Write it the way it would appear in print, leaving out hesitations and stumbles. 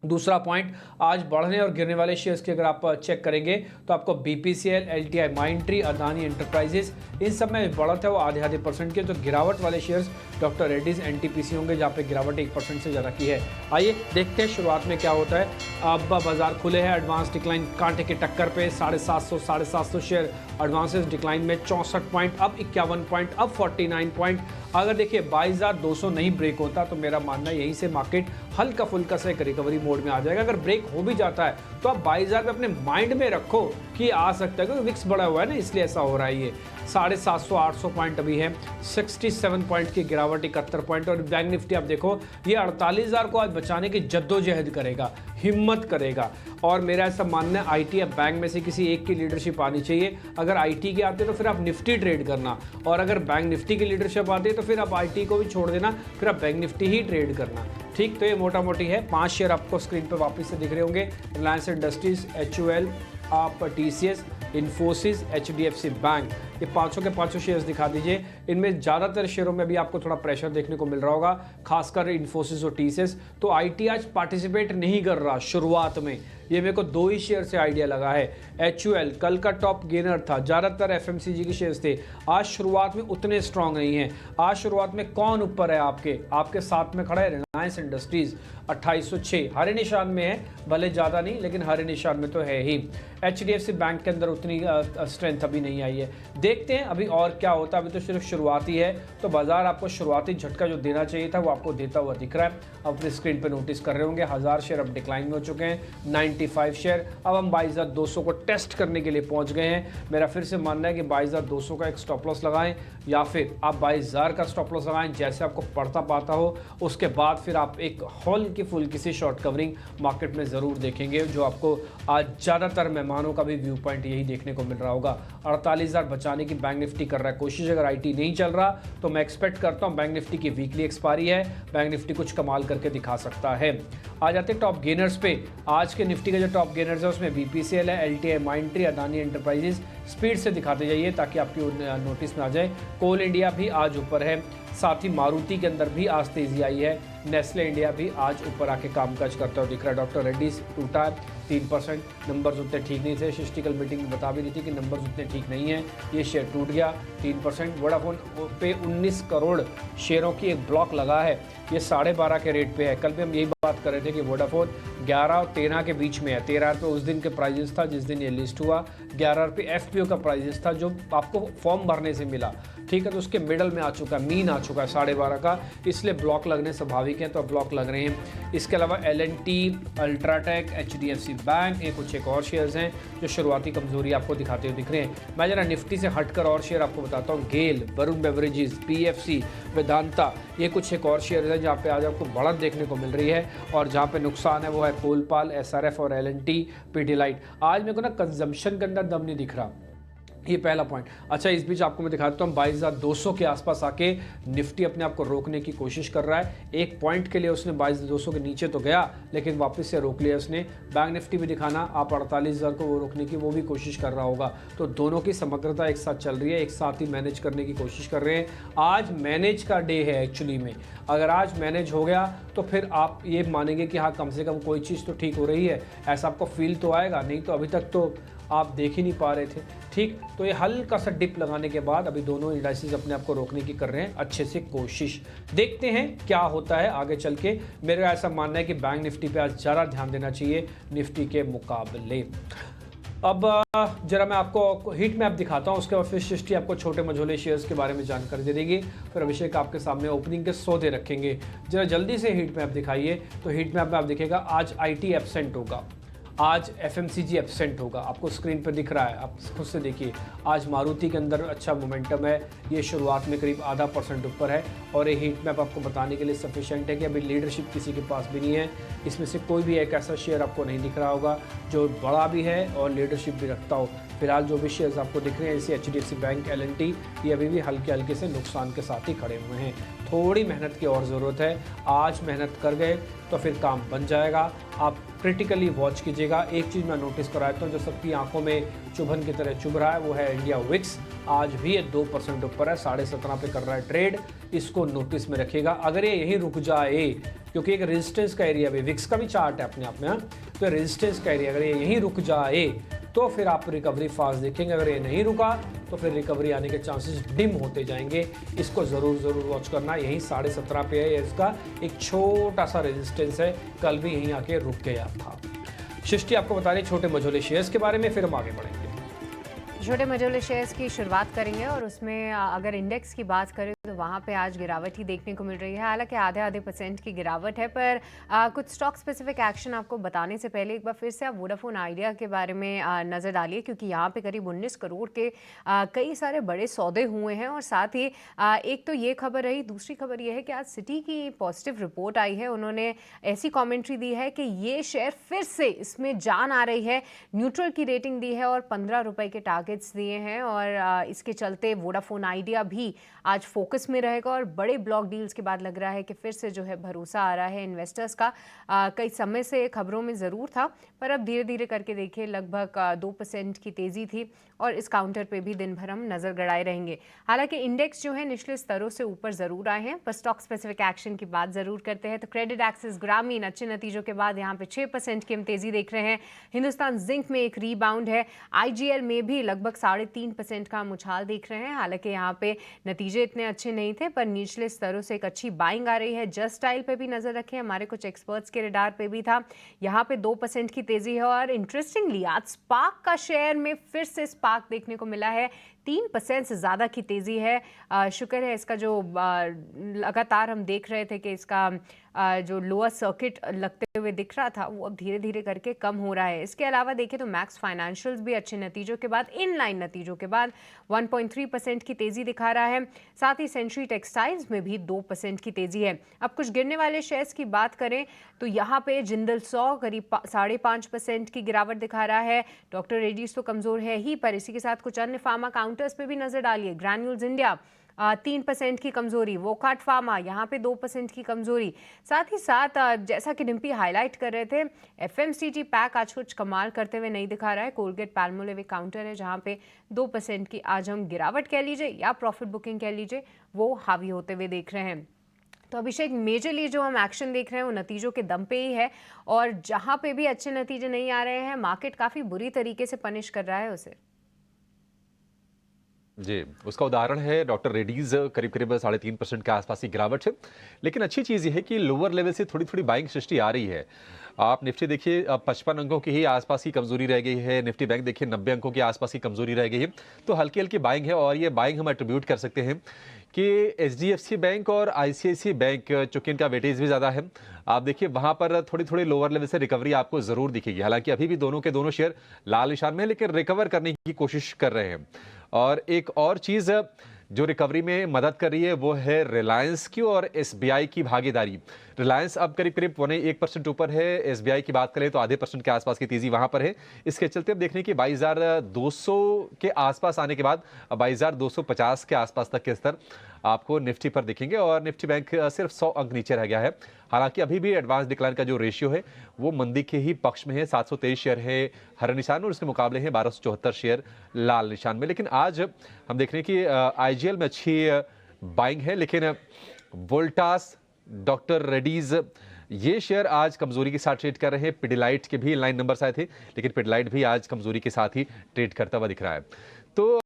दूसरा पॉइंट, आज बढ़ने और गिरने वाले शेयर्स की अगर आप चेक करेंगे तो आपको BPCL, LTI Mindtree, Adani enterprises, इन सब में बढ़त है वो आधे परसेंट की। तो गिरावट वाले शेयर्स डॉक्टर रेड्डीज, एनटीपीसी होंगे जहाँ पे गिरावट 1% से ज़्यादा की है। आइए देखते हैं शुरुआत में क्या होता है। अब बाजार खुले हैं एडवांस डिक्लाइन कांटे के टक्कर पे, 750 शेयर एडवांसेस डिक्लाइन में, 64 पॉइंट, अब 51 पॉइंट, अब 49 पॉइंट। अगर देखिए 22,200 नहीं ब्रेक होता तो मेरा मानना है यहीं से मार्केट हल्का फुल्का से एक रिकवरी मोड में आ जाएगा। अगर ब्रेक हो भी जाता है तो आप 22,000 पे अपने माइंड में रखो कि आ सकता है, क्योंकि विक्स बढ़ा हुआ है ना, इसलिए ऐसा हो रहा है। ये 750-800 पॉइंट अभी है, 67 पॉइंट की गिरावट, 71 पॉइंट। और बैंक निफ्टी आप देखो ये 48,000 को आज बचाने की जद्दोजहद करेगा, हिम्मत करेगा। और मेरा ऐसा मानना है आईटी या बैंक में से किसी एक की लीडरशिप आनी चाहिए। अगर आईटी की आती है तो फिर आप निफ्टी ट्रेड करना, और अगर बैंक निफ्टी की लीडरशिप आती है तो फिर आप आईटी को भी छोड़ देना, फिर आप बैंक निफ्टी ही ट्रेड करना। ठीक, तो ये मोटा मोटी है। 5 शेयर आपको स्क्रीन पर वापस से दिख रहे होंगे, रिलायंस इंडस्ट्रीज, HUL, आप TCS, इन्फोसिस, HDFC बैंक, ये पाँचों के पाँचों शेयर्स दिखा दीजिए। इनमें ज़्यादातर शेयरों में भी आपको थोड़ा प्रेशर देखने को मिल रहा होगा, खासकर इन्फोसिस और TCS। तो आईटी आज पार्टिसिपेट नहीं कर रहा शुरुआत में, ये मेरे को 2 ही शेयर से आइडिया लगा है। HUL कल का टॉप गेनर था, ज़्यादातर FMCG के शेयर्स थे, आज शुरुआत में उतने स्ट्रांग नहीं हैं। आज शुरुआत में कौन ऊपर है? आपके साथ में खड़ा है रिलायंस इंडस्ट्रीज, 2806 हरे निशान में है, भले ज़्यादा नहीं लेकिन हरे निशान में तो है ही। HDFC बैंक के अंदर उतनी स्ट्रेंथ अभी नहीं आई है। देखते हैं अभी और क्या होता है, अभी तो सिर्फ शुरुआती है। तो बाजार आपको शुरुआती झटका जो देना चाहिए था वो आपको देता हुआ दिख रहा है। अब अपनी स्क्रीन पे नोटिस कर रहे होंगे 1000 शेयर अब डिक्लाइन में हो चुके हैं, 95 शेयर। अब हम 22,200 को टेस्ट करने के लिए पहुंच गए हैं। मेरा फिर से मानना है कि 22,200 का एक स्टॉप लॉस लगाएं, या फिर आप 22,000 का स्टॉप लॉस लगाएं, जैसे आपको पड़ता पाता हो। उसके बाद फिर आप एक हल्की फुल्की सी शॉर्ट कवरिंग मार्केट में ज़रूर देखेंगे, जो आपको आज ज़्यादातर मेहमानों का भी व्यू पॉइंट यही देखने को मिल रहा होगा। 48,000 बचाने की बैंक निफ्टी कर रहा है कोशिश। अगर आईटी नहीं चल रहा तो मैं एक्सपेक्ट करता हूं बैंक निफ्टी की वीकली एक्सपायरी है, बैंक निफ्टी कुछ कमाल करके दिखा सकता है। आ जाते हैं टॉप गेनर्स पे। आज के निफ्टी के जो टॉप गेनर्स है उसमें बीपीसीएल है, LTI Mindtree, Adani enterprises. Speed से दिखाते जाइए ताकि आपकी नोटिस में आ जाए। कोल इंडिया भी आज ऊपर है, साथ ही मारुति के अंदर भी आज तेजी आई है। नेस्ले इंडिया भी आज ऊपर आके कामकाज करता हुआ दिख रहा है। डॉक्टर रेड्डीज टूटा 3%, नंबर्स उतने ठीक नहीं थे, स्टैटिस्टिकल मीटिंग में बता भी रही थी कि नंबर्स उतने ठीक नहीं हैं, ये शेयर टूट गया 3%। वोडाफोन पे 19 करोड़ शेयरों की एक ब्लॉक लगा है, ये 12.5 के रेट पे है। कल भी हम यही बात कर रहे थे कि वोडाफोन 11 और 13 के बीच में है। 13 रुपये उस दिन के प्राइजेस था जिस दिन ये लिस्ट हुआ, 11 रुपये FPO का प्राइजेस था जो आपको फॉर्म भरने से मिला। ठीक है, तो उसके मिडल में आ चुका है, मीन आ चुका है 12.5 का, इसलिए ब्लॉक लगने स्वाभाविक है, तो ब्लॉक लग रहे हैं। इसके अलावा L&T, अल्ट्राटेक, HDFC बैंक, कुछ एक और शेयर्स हैं जो शुरुआती कमजोरी आपको दिखाते हुए दिख रहे हैं। मैं जरा निफ्टी से हटकर और शेयर आपको बताता हूँ। गेल, वरुण बेवरेजेस, PFC, वेदांता, ये कुछ एक और शेयर हैं जहाँ पे आज आपको बढ़त देखने को मिल रही है, और जहाँ पे नुकसान है वो है कोलपाल, SRF और L&T, पीडीलाइट। आज मेरे को ना कंजम्पशन के अंदर दम नहीं दिख रहा, ये पहला पॉइंट। अच्छा, इस बीच आपको मैं दिखा देता हूँ 22,200 के आसपास आके निफ्टी अपने आप को रोकने की कोशिश कर रहा है। एक पॉइंट के लिए उसने 22,200 के नीचे तो गया लेकिन वापस से रोक लिया उसने। बैंक निफ्टी भी दिखाना, आप 48,000 को वो रोकने की वो भी कोशिश कर रहा होगा। तो दोनों की समग्रता एक साथ चल रही है, एक साथ ही मैनेज करने की कोशिश कर रहे हैं। आज मैनेज का डे है एक्चुअली में। अगर आज मैनेज हो गया तो फिर आप ये मानेंगे कि हाँ कम से कम कोई चीज़ तो ठीक हो रही है, ऐसा आपको फील तो आएगा। नहीं तो अभी तक तो आप देख ही नहीं पा रहे थे। ठीक, तो ये हल्का सा डिप लगाने के बाद अभी दोनों इंडाइसेस अपने आप को रोकने की कर रहे हैं अच्छे से कोशिश। देखते हैं क्या होता है आगे चल के। मेरा ऐसा मानना है कि बैंक निफ्टी पे आज ज़्यादा ध्यान देना चाहिए निफ्टी के मुकाबले। अब जरा मैं आपको हीट मैप दिखाता हूँ, उसके बाद फिर सृष्टि आपको छोटे मझोले शेयर्स के बारे में जानकारी दे देगी, फिर अभिषेक आपके सामने ओपनिंग के सौदे रखेंगे। जरा जल्दी से हीट मैप दिखाइए। तो हीट मैप में आप दिखेगा आज आईटी एब्सेंट होगा, आज FMCG एब्सेंट होगा, आपको स्क्रीन पर दिख रहा है, आप खुद से देखिए। आज मारुति के अंदर अच्छा मोमेंटम है, ये शुरुआत में करीब आधा % ऊपर है, और ये हीट मैप आपको बताने के लिए सफिशिएंट है कि अभी लीडरशिप किसी के पास भी नहीं है। इसमें से कोई भी एक ऐसा शेयर आपको नहीं दिख रहा होगा जो बड़ा भी है और लीडरशिप भी रखता हो। फिलहाल जो भी शेयर्स आपको दिख रहे हैं जैसे HDFC बैंक, L&T, ये अभी भी हल्के हल्के से नुकसान के साथ ही खड़े हुए हैं। थोड़ी मेहनत की और ज़रूरत है। आज मेहनत कर गए तो फिर काम बन जाएगा। आप क्रिटिकली वॉच कीजिएगा। एक चीज़ मैं नोटिस कराता हूँ जो सबकी आंखों में चुभन की तरह चुभ रहा है, वो है इंडिया विक्स। आज भी ये 2% ऊपर है, 17.5 पे कर रहा है ट्रेड। इसको नोटिस में रखिएगा। अगर ये यहीं रुक जाए, क्योंकि एक रेजिस्टेंस का एरिया भी, विक्स का भी चार्ट है अपने आप में, तो रेजिस्टेंस का एरिया अगर ये यहीं रुक जाए तो फिर आप रिकवरी फास्ट देखेंगे। अगर ये नहीं रुका तो फिर रिकवरी आने के चांसेस डिम होते जाएंगे। इसको ज़रूर वॉच करना। यहीं 17.5 पे है, इसका एक छोटा सा रेजिस्टेंस है, कल भी यहीं आके रुक गया था। सृष्टि आपको बता रहे छोटे मझोले शेयर्स के बारे में, फिर हम आगे बढ़ेंगे। छोटे मझोले शेयर्स की शुरुआत करेंगे और उसमें अगर इंडेक्स की बात करें तो वहाँ पे आज गिरावट ही देखने को मिल रही है। हालांकि आधे % की गिरावट है, पर कुछ स्टॉक स्पेसिफिक एक्शन आपको बताने से पहले एक बार फिर से आप वोडाफोन आइडिया के बारे में नज़र डालिए, क्योंकि यहाँ पे करीब 19 करोड़ के कई सारे बड़े सौदे हुए हैं। और साथ ही एक तो ये खबर रही, दूसरी खबर ये है कि आज सिटी की पॉजिटिव रिपोर्ट आई है। उन्होंने ऐसी कॉमेंट्री दी है कि ये शेयर फिर से इसमें जान आ रही है, न्यूट्रल की रेटिंग दी है और 15 रुपये के टारगेट्स दिए हैं। और इसके चलते वोडाफोन आइडिया भी आज फोकस में रहेगा और बड़े ब्लॉक डील्स के बाद लग रहा है कि फिर से जो है भरोसा आ रहा है इन्वेस्टर्स का। कई समय से खबरों में ज़रूर था, पर अब धीरे धीरे करके देखिए लगभग 2% की तेज़ी थी और इस काउंटर पे भी दिन भर हम नज़र गड़ाए रहेंगे। हालांकि इंडेक्स जो है निचले स्तरों से ऊपर ज़रूर आए हैं, पर स्टॉक स्पेसिफिक एक्शन की बात ज़रूर करते हैं तो क्रेडिट एक्सिस ग्रामीण अच्छे नतीजों के बाद यहाँ पे 6% की हम तेज़ी देख रहे हैं। हिंदुस्तान जिंक में एक रीबाउंड है, IGL में भी लगभग 3.5% का उछाल देख रहे हैं। हालांकि यहाँ पे नतीजे इतने अच्छे नहीं थे, पर निचले स्तरों से एक अच्छी बाइंग आ रही है। जस्ट डायल पे भी नजर रखें, हमारे कुछ एक्सपर्ट्स के रडार पे भी था, यहाँ पे 2% की तेजी है। और इंटरेस्टिंगली आज स्पार्क का शेयर में फिर से स्पार्क देखने को मिला है, 3% से ज़्यादा की तेज़ी है। शुक्र है इसका जो लगातार हम देख रहे थे कि इसका जो लोअर सर्किट लगते हुए दिख रहा था वो अब धीरे धीरे करके कम हो रहा है। इसके अलावा देखें तो मैक्स फाइनेंशियल्स भी अच्छे नतीजों के बाद, इनलाइन नतीजों के बाद 1.3% की तेज़ी दिखा रहा है। साथ ही सेंचुरी टेक्सटाइल्स में भी 2% की तेज़ी है। अब कुछ गिरने वाले शेयर्स की बात करें तो यहाँ पे जिंदल 100 करीब 5.5% की गिरावट दिखा रहा है। डॉक्टर रेड्डीज तो कमज़ोर है ही, पर इसी के साथ कुछ अन्य फार्मा काउंटर्स पे भी नज़र डालिए। ग्रैन्यूल्स इंडिया 3% की कमजोरी, वोकाट फार्मा यहाँ पे 2% की कमजोरी। साथ ही साथ जैसा कि डिम्पी हाईलाइट कर रहे थे, FMCG पैक आज कुछ कमाल करते हुए नहीं दिखा रहा है। कोलगेट पैल्मोलिव एक काउंटर है जहाँ पे 2% की आज हम गिरावट कह लीजिए या प्रॉफिट बुकिंग कह लीजिए, वो हावी होते हुए देख रहे हैं। तो अभिषेक, मेजरली जो हम एक्शन देख रहे हैं वो नतीजों के दम पे ही है, और जहाँ पे भी अच्छे नतीजे नहीं आ रहे हैं मार्केट काफ़ी बुरी तरीके से पनिश कर रहा है उसे। जी, उसका उदाहरण है डॉक्टर रेड्डीज, करीब 3.5% के आसपास की गिरावट है। लेकिन अच्छी चीज़ ये है कि लोअर लेवल से थोड़ी बाइंग सृष्टि आ रही है। आप निफ्टी देखिए, अब 55 अंकों की ही आसपास की कमजोरी रह गई है। निफ्टी बैंक देखिए 90 अंकों के आसपास की कमजोरी रह गई है। तो हल्की बाइंग है, और ये बाइंग हम एट्रीब्यूट कर सकते हैं कि HDFC बैंक और ICICI बैंक, चूंकि इनका वेटेज भी ज़्यादा है, आप देखिए वहाँ पर थोड़ी लोअर लेवल से रिकवरी आपको ज़रूर दिखेगी। हालांकि अभी भी दोनों के दोनों शेयर लाल निशान में है, लेकिन रिकवर करने की कोशिश कर रहे हैं। और एक और चीज़ जो रिकवरी में मदद कर रही है वो है रिलायंस की और SBI की भागीदारी। रिलायंस अब करीब 1% ऊपर है। SBI की बात करें तो आधे % के आसपास की तेजी वहां पर है। इसके चलते अब देखने की 22,200 के आसपास आने के बाद 22,250 के आसपास तक के स्तर आपको निफ्टी पर दिखेंगे, और निफ्टी बैंक सिर्फ 100 अंक नीचे रह गया है। हालांकि अभी भी एडवांस डिक्लाइन का जो रेशियो है वो मंदी के ही पक्ष में है। 723 शेयर है हरे निशान में, और उसके मुकाबले है 1274 शेयर लाल निशान में। लेकिन आज हम देख रहे हैं कि IGL में अच्छी बाइंग है, लेकिन वोल्टास, डॉक्टर रेड्डीज, ये शेयर आज कमजोरी के साथ ट्रेड कर रहे हैं। पिडिलाइट के भी लाइन नंबर आए थे, लेकिन पिडिलाइट भी आज कमजोरी के साथ ही ट्रेड करता हुआ दिख रहा है। तो